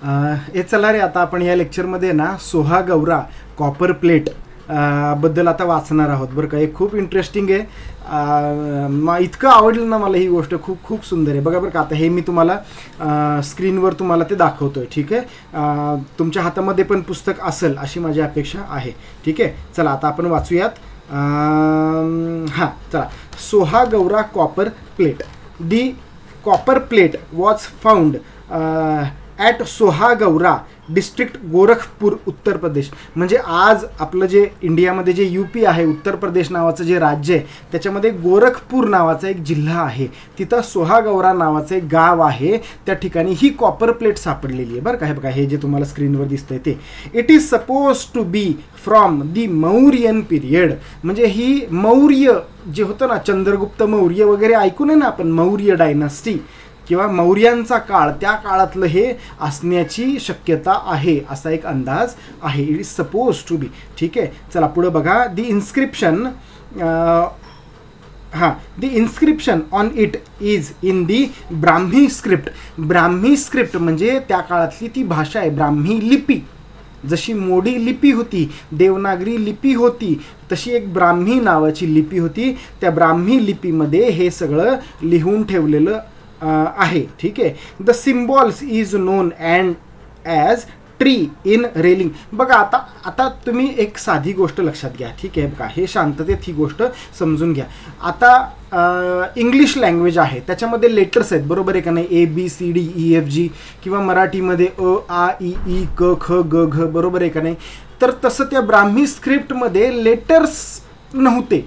हे चला रे, आता आपण या लेक्चरमध्ये ना सोहागौरा कॉपर प्लेट बद्दल आता वाचणार आहोत बरं का. हे खूप इंटरेस्टिंग आहे. इतकं आवडलं ना मला ही गोष्ट, खूप खूप सुंदर आहे बघा बरं का. आता हे मी तुम्हाला स्क्रीनवर तुम्हाला ते दाखवतोय. ठीक आहे, तुमच्या हातामध्ये पण पुस्तक असेल अशी माझी अपेक्षा आहे. ठीक आहे, चला आता आपण वाचूयात. हां चला. Sohgaura copper plate. The copper plate was found at Sohgaura district Gorakhpur Uttar Pradesh. म्हणजे आज आपलं जे इंडियामध्ये जे UP आहे, उत्तर प्रदेश नावाचं जे राज्य आहे, त्याच्यामध्ये गोरखपूर नावाचा एक जिल्हा आहे. तिथं सोहागौरा नावाचं एक गाव आहे. त्या ठिकाणी ही कॉपर प्लेट सापडलेली आहे बरं का. हे बघा, हे जे तुम्हाला स्क्रीनवर दिसतंय ते. It is suppose to be from the Mauryan period. म्हणजे ही मौर्य जे होतं ना, चंद्रगुप्त मौर्य वगैरे ऐकून आहे ना आपण, मौर्य डायनास्टी किंवा मौर्यांचा काळ, त्या काळातलं हे असण्याची शक्यता आहे असा एक अंदाज आहे. It is suppose to be. ठीक आहे, चला पुढे बघा. The inscription the inscription on it is in the Brahmi script. Brahmi script म्हणजे त्या काळातली ती भाषा आहे, ब्राह्मी लिपी. जशी मोडी लिपी होती, देवनागरी लिपी होती, तशी एक ब्राह्मी नावाची लिपी होती. त्या ब्राह्मी लिपीमध्ये हे सगळं लिहून ठेवलेलं आहे. ठीक आहे. The symbols is non and as tree in railing. बघा आता तुम्ही एक साधी गोष्ट लक्षात घ्या. ठीक आहे बघा, हे शांततेत ही गोष्ट समजून घ्या. आता इंग्लिश लँग्वेज आहे, त्याच्यामध्ये लेटर्स आहेत बरोबर आहे का नाही, ABCDEFG, किंवा मराठीमध्ये अ आ इ ई क ख ग घ बरोबर आहे का नाही. तर तसं त्या ब्राह्मी स्क्रिप्टमध्ये लेटर्स नव्हते,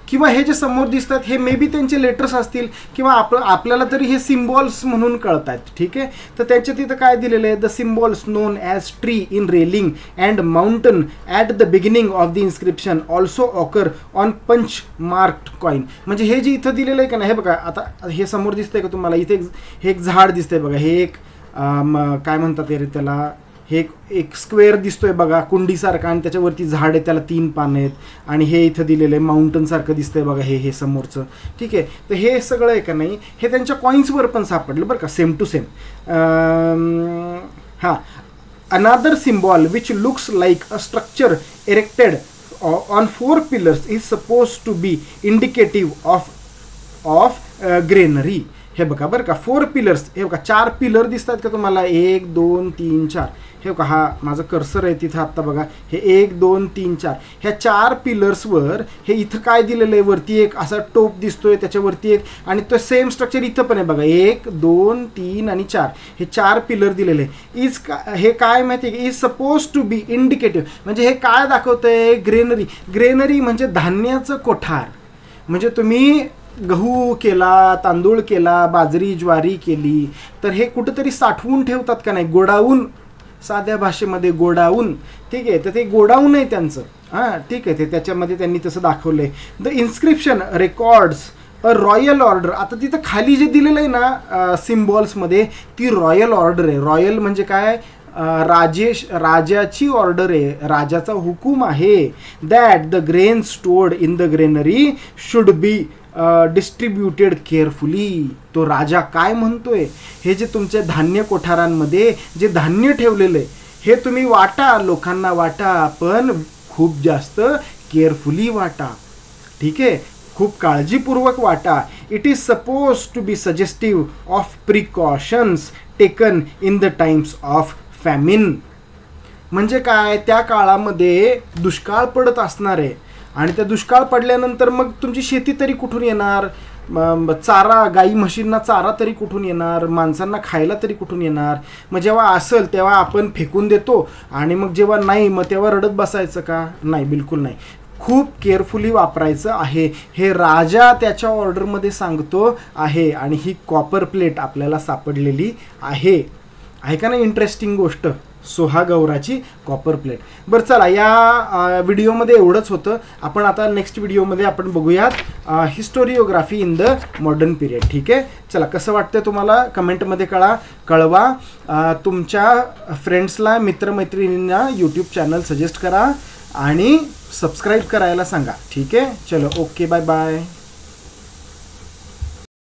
किंवा हे जे समोर दिसतात हे मे बी त्यांचे लेटर्स असतील, किंवा आपल्याला तरी हे सिम्बॉल्स म्हणून कळतात. ठीक आहे, तर त्यांच्या तिथं काय दिलेलं आहे, the symbols non as tree in railing and mountain at the beginning of the inscription also occur on पंच मार्क्ड कॉईन. म्हणजे हे जे इथं दिलेलं आहे का नाही, हे बघा आता हे समोर दिसतंय का तुम्हाला, इथे हे एक झाड दिसतंय बघा, हे एक काय म्हणतात रे त्याला, हे एक स्क्वेअर दिसतोय बघा कुंडीसारखा, आणि त्याच्यावरती झाड आहे, त्याला 3 पानं आहेत, आणि हे इथं दिलेलं आहे माउंटनसारखं दिसतंय बघा हे समोरचं. ठीक आहे, तर हे सगळं आहे का नाही, हे त्यांच्या कॉईन्सवर पण सापडलं बरं का, सेम टू सेम. हां, another symbol which looks like a structure erected on 4 pillars is suppose to be indicative of granary. हे बघा बरं का, 4 पिलर्स. हे बघा 4 पिलर दिसतात का तुम्हाला, 1 2 3 4. हे बघा, हा माझं कर्सर आहे तिथं आत्ता बघा, हे 1 2 3 4. ह्या 4 पिलर्सवर हे इथं काय दिलेलं आहे, वरती एक असा टोप दिसतोय, त्याच्यावरती एक, आणि तो सेम स्ट्रक्चर इथं पण आहे बघा, 1 2 3 आणि 4. हे 4 पिलर दिलेले आहे. हे काय माहिती आहे, is suppose to be indicative. म्हणजे हे काय दाखवतंय, ग्रेनरी. ग्रेनरी म्हणजे धान्याचं कोठार. म्हणजे तुम्ही गहू केला, तांदूळ केला, बाजरी ज्वारी केली, तर हे कुठंतरी साठवून ठेवतात का नाही, गोडाऊन, साध्या भाषेमध्ये गोडाऊन. ठीक आहे, तर ते गोडाऊन आहे त्यांचं. हां ठीक आहे, ते त्याच्यामध्ये त्यांनी तसं दाखवलं आहे. The inscription records a royal order. आता तिथं खाली जे दिलेलं आहे ना सिम्बॉल्समध्ये, ती रॉयल ऑर्डर आहे. रॉयल म्हणजे काय, राजाची ऑर्डर आहे, राजाचा हुकूम आहे. That the grain stored in the granary should be distributed carefully. तो राजा काय म्हणतोय, हे जे तुमच्या धान्य कोठारांमध्ये जे धान्य ठेवलेलं आहे, हे तुम्ही वाटा, लोकांना वाटा, पण खूप जास्त केअरफुली वाटा. ठीक आहे, खूप काळजीपूर्वक वाटा. It is suppose to be suggestive of precautions taken in the times of famine. म्हणजे काय, त्या काळामध्ये दुष्काळ पडत असणार आहे, आणि त्या दुष्काळ पडल्यानंतर मग तुमची शेती तरी कुठून येणार, चारा, गाई म्हशींना चारा तरी कुठून येणार, माणसांना खायला तरी कुठून येणार. मग जेव्हा असेल तेव्हा आपण फेकून देतो, आणि मग जेव्हा नाही मग तेव्हा रडत बसायचं का, नाही, बिलकुल नाही. खूप केअरफुली वापरायचं आहे, हे राजा त्याच्या ऑर्डरमध्ये सांगतो आहे. आणि ही कॉपर प्लेट आपल्याला सापडलेली आहे का नाही. इंटरेस्टिंग गोष्ट, सोहागौराची कॉपर प्लेट. बरं चला, या व्हिडिओमध्ये एवढंच होतं. आपण आता नेक्स्ट व्हिडिओमध्ये आपण बघूयात historiography in the modern period. ठीक आहे, चला कसं वाटतं तुम्हाला कमेंटमध्ये कळवा. तुमच्या फ्रेंड्सला, मित्रमैत्रिणींना यूट्यूब चॅनल सजेस्ट करा, आणि सबस्क्राईब करायला सांगा. ठीक आहे, चलो, ओके, बाय बाय.